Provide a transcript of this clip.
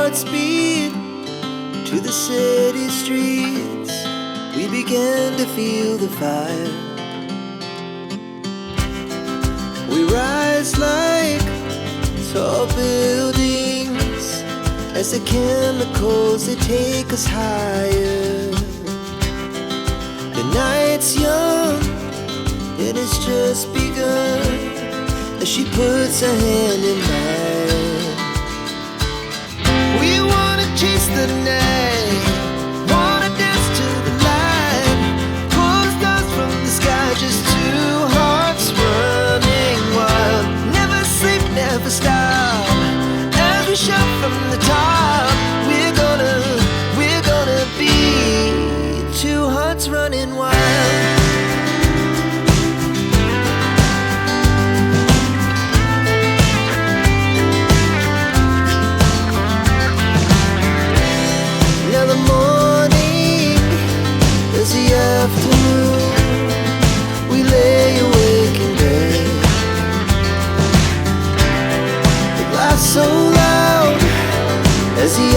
hearts beat to the city streets. We began to feel the fire. We rise like tall buildings as the chemicals, they take us higher. The night's young, it has just begun, as she puts her hand in mine. We wanna chase the night, wanna dance to the light, pull stars from the sky, just two hearts running wild. Never sleep, never stop, as we shout from the top. We're gonna be two hearts running wild. Now the morning is the afternoon. We lay awake in bed. The glass so loud as the